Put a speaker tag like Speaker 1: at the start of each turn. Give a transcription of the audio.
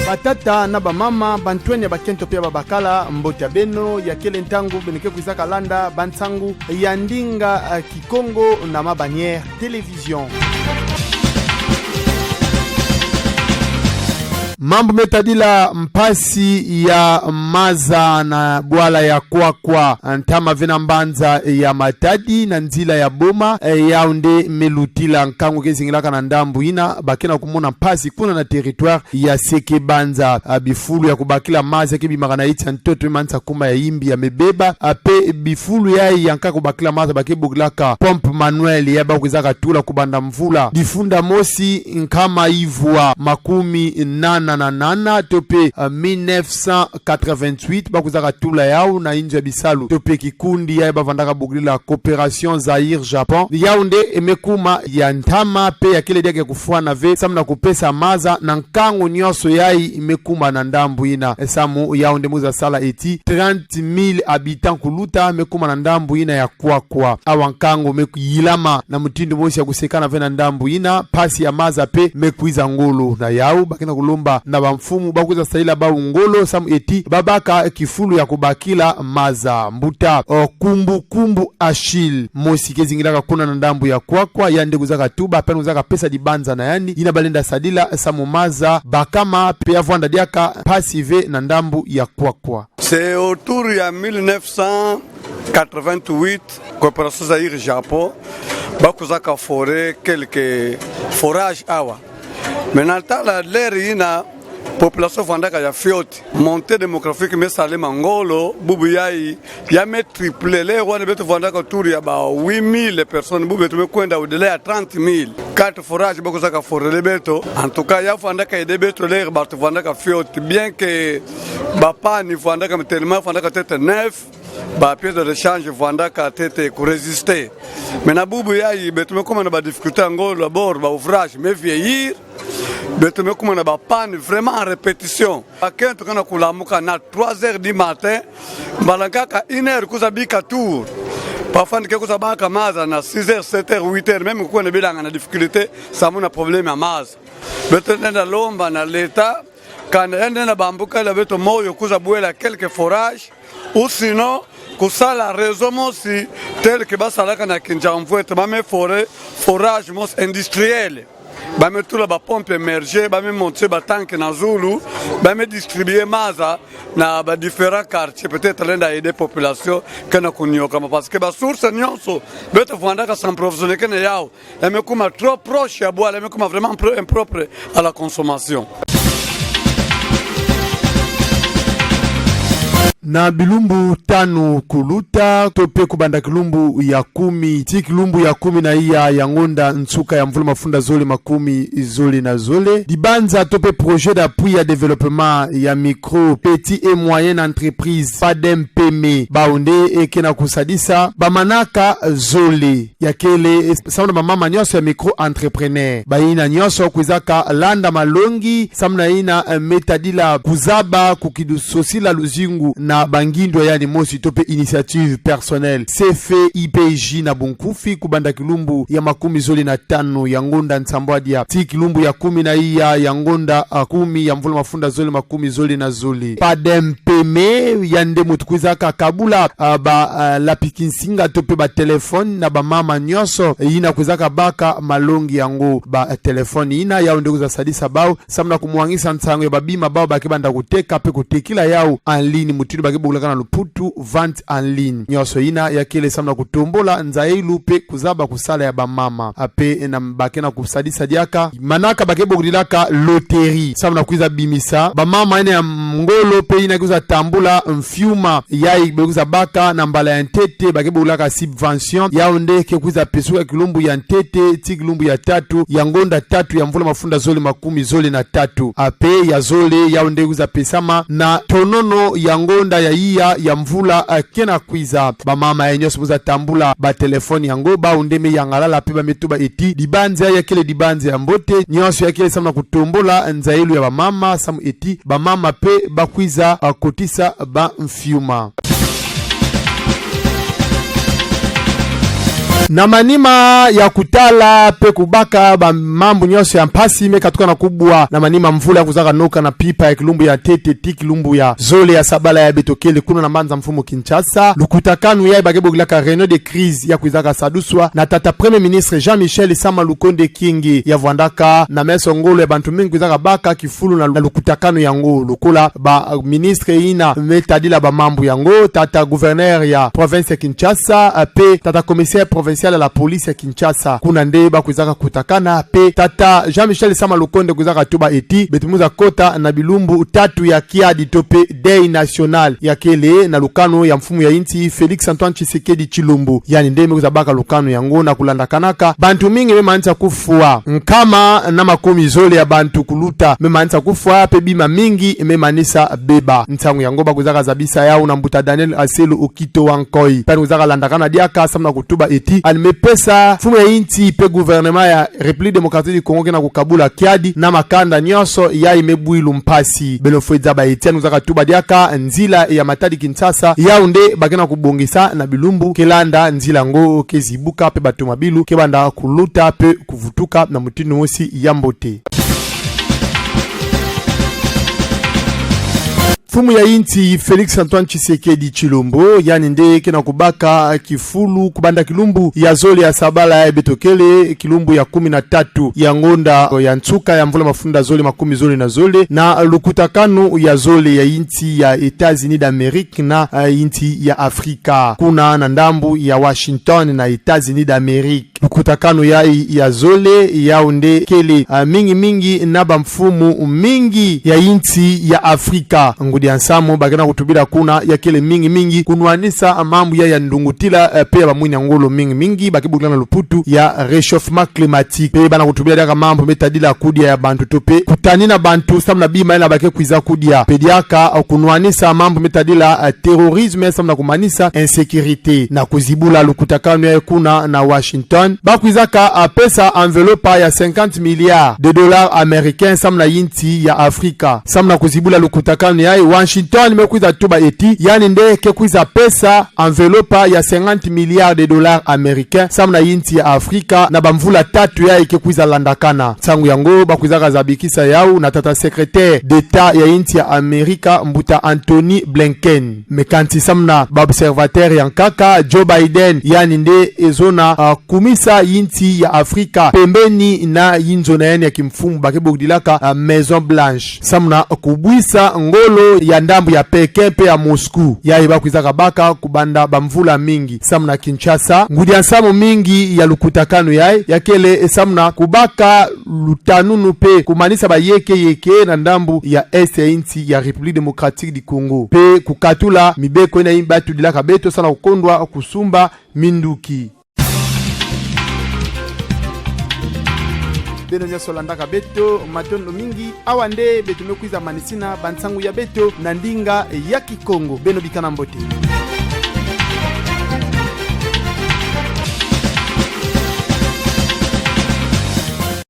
Speaker 1: batata na bamama bantwenya bakento pia babakala mbota beno ya kele ntangu beneke kuisaka landa bantangu ya ndinga Kikongo na mabanière télévision. Mambo metadila mpasi ya maza na bwala ya kwakwa ntama vina mbanza ya matadi na nzila ya boma yaunde melutila nkangu kezingilaka na ndambu ina bakena kumona mpasi kuna na territoire ya seke banza bifulu ya kubakila maza ya kibimaka na iti ntoto imanza kuma ya imbi ya mebeba ape bifulu ya yanka kubakila maza bakebugilaka pompe manuel ya bakuzaka tula kubanda mvula difunda mosi nkama ivua makumi nana tope 1988 bakuzaka tula yao na inja bisalu tope kikundi ya bavandaka bugilila Coopération Zaire Japon yaunde emekuma ya ntama pe ya kile diake kufuana ve samna kupesa maza na nkango nyoso yai imekuma na ndambu ina samu yaunde muza sala eti 30,000 habitants kuluta mekuma na ndambu ina ya kwa awa nkango mekuyilama na mutindo mosi ya kusekana ve na ndambu ina pasi ya maza pe mekuiza ngolo na yau bakina kulomba na bamfumu bakuza stahila ba ngolo samu eti babaka kifulu ya kubakila maza mbuta kumbu Achille mosi kezingilaka kuna na ndambu ya kwa yande kuzaka tuba penu kuzaka pesa dibanza na yani ina balenda sadila samu maza bakama pe avwanda diaka pasive na ndambu ya kwa.
Speaker 2: C'est autour ya 1988 Coopération Zaire Japon bakuzaka forêt quelques forages awa maintenant la l'air ina population vandaka ya fioti montée démographique mais salema ngolo bubu yai ya met triplé les wana betu vandaka tour ya ba 8,000 personnes bubu betu mekwenda au-delà ya 30,000 quatre forages bako zaka forele beto en tout cas ya vandaka ide betu les ba vandaka fioti bien que ba pa ni vandaka tellement vandaka tête neuf ba pièce de rechange vandaka tête pour résister mais na bubu yai betu mekoma na ba difficulté ngolo d'abord ba ouvrage mais vieillir betu mekuma na ba panne vraiment en répétition akento kana kulamuka na 3h du matin balangaka 1h kuzabika tour parfois ndike kuzabaka maza na 6h 7h 8h même kwa ne bilanga na difficulté ça mon problème à maza betu nenda lomba na leta kana nenda bambuka la betu moyo kuzabuela quelques forages ou sinon kusala réseau mosi tel que basalaka na kinjamvuete ba me forage mos industriel ba me tula ba pompe émergée ba me monter ba tank na Zulu ba me distribuer maza na ba différents quartiers peut-être l'enda aider population kana kunyoka parce que ba source nyonso beto vandaka sans professionnel kana yao ya me kuma trop proche ya bois ya me kuma vraiment impropre à la consommation.
Speaker 1: Na bilumbu tanu kuluta tope kubanda kilumbu ya 10 ti kilumbu ya 10 na iya ya ngonda nsuka ya mvula mafunda zole makumi zole na zole dibanza tope projet d'appui ya développement ya micro petit et moyenne entreprise PADEMPM baunde ekena kusadisa bamanaka zole ya kele samna mama nyoso ya micro entrepreneur baina nyoso kuzaka landa malongi samna ina metadila kuzaba kukidusosila luzingu na bangindo yani mosi tope initiative personnelle CFIPJ na bunkufi kubanda kilumbu ya makumi zoli na tano ya ngonda nsambwadi ya ti kilumbu ya 10 na iya ya ngonda 10 ya mvula mafunda zoli makumi zoli na zoli PADEMPM yande mutukuza kakabula la pikinsinga tope ba telefone na ba mama nyoso ina kuzaka baka malongi yango ba telefone ina yao ndego za sadisa bao samna kumwangisa nsango ya babima bao bakibanda kuteka pe kutekila yao en ligne mutiru bakibulaka na luputu vente en ligne nyoso ina ya kile samna kutombola nzailu pe kuzaba kusala ya bamama ape na bakena kusadisa diaka manaka bakebugilaka loterie samna kuiza bimisa bamama ene ya ngolo pe ina kuza tambula mfiuma yai bekuza baka na mbala ya ntete bakebugilaka subvention yaonde ke kuiza pesuka kilumbu ya ntete ti kilumbu ya 3 ya ngonda 3 ya mvula mafunda zoli makumi zoli na 3 ape ya zole yaonde kuza pesama na tonono ya ngonda ya iya ya mvula kena kwiza bamama ya nyoso buza tambula ba telefoni yango ba undeme yangalala pe ba metuba eti dibanze ya kele dibanze ya mbote nyoso ya kele samna kutombola nzailu ya bamama samu eti bamama pe bakwiza kotisa ba mfiuma. na manima ya kutala pe kubaka ba mambo nyose ya mpasi mekatuka na kubwa na manima mvula kuzaka noka na pipa ya kilumbu ya tete kilumbu ya zole ya sabala ya betokele kuna na manza mfumo Kinshasa lukutakanu ya bakebogilaka réunion de crise ya kuzaka saduswa na tata premier ministre Jean-Michel Sama Lukonde Kingi ya Vwandaka na meso ngolo ya bantu mingi kuzaka baka kifulu na lukutakanu ya ngolo lukula ba ministre ina metadila ba mambo ya ngolo tata gouverneur ya province ya Kinshasa pe tata commissaire provincial ya la police ya Kinshasa kuna ndeba kuzaka kutakana pe tata Jean-Michel Sama Lukonde kuzaka tuba eti betumuza kota na bilumbu tatu ya kiadi tope day national ya kele na lukano ya mfumu ya inti Felix Antoine Tshisekedi Chilombo yani ndeme kuzabaka lukano ya ngona kulanda kanaka bantu mingi memanza kufua nkama na makomi zole ya bantu kuluta memanza kufua pe bima mingi memanisa beba ntangu ya ngoba kuzaka zabisa yao na mbuta Daniel Aselu Okito Wankoi pani kuzaka landa kana diaka samna kutuba eti alimepesa mfumu ya inti pe gouvernement ya République démocratique du Congo na kukabula kiadi na makanda nyoso ya imebwilu mpasi belofweza ba etienne kuzaka tuba diaka nzila ya Matadi Kinshasa yaunde bakena kubongisa na bilumbu kelanda nzila ngo kezibuka pe bato mabilu kebanda kuluta pe kuvutuka na mutino wosi yambote. Fumu ya inti Felix Antoine Tshisekedi Chilombo yani nde kena kubaka kifulu kubanda kilumbu ya zole ya sabala ya betokele kilumbu ya 13 ya ngonda ya ntuka ya mvula mafunda zole makumi zole na zole na lukutakano ya zole ya inti ya Etats-Unis d'Amérique na inti ya Afrika kuna na ndambu ya Washington na Etats-Unis d'Amérique lukutakano ya zole ya unde kele mingi na bamfumu mingi ya inti ya Afrika ngudi ansamo bagena kutubira kuna ya kele mingi kunwanisa mambo ya ndungutila pe ba mwini ngolo mingi bakibugana luputu ya réchauffement climatique pe bana kutubira daga mambo metadila kudia ya bantu tope kutanina bantu samna bima ina bake kuiza kudia pediaka kunwanisa mambo metadila terrorisme samna kumanisa insécurité na kuzibula lukutakano ya kuna na Washington bakuizaka pesa envelope ya 50 milliards de dollars américains samna yinti ya Afrika samna kuzibula lukutakano ya Washington mekuiza tuba eti yani ndeke kuiza pesa envelope ya 50 milliards de dollars américains samna yinti ya Afrika na bamvula tatu ya ikekuiza landakana sangu yango bakuiza zabikisa yao na tata secrétaire d'état ya yinti ya Amerika mbuta Anthony Blinken mekanti samna observateur yankaka Joe Biden yani nde ezona kumisa yinti ya Afrika pembeni na yinzona ya kimfumu bakebogdilaka Maison Blanche samna kubwisa ngolo ya ndambu ya Pekin pe ya Moscou ya ibakuiza kabaka kubanda bamvula mingi samna Kinshasa ngudi ansamo mingi ya lukutakano ya kele samna kubaka lutanunu pe kumanisa yeke na ndambu ya est ya inti ya République démocratique du Congo pe kukatula mibeko ina imbatu dilaka beto sana ukondwa kusumba minduki beno nyoso landaka beto matondo mingi awande beto mekuiza manisina bansangu ya beto na ndinga ya Kikongo beno bikana mbote.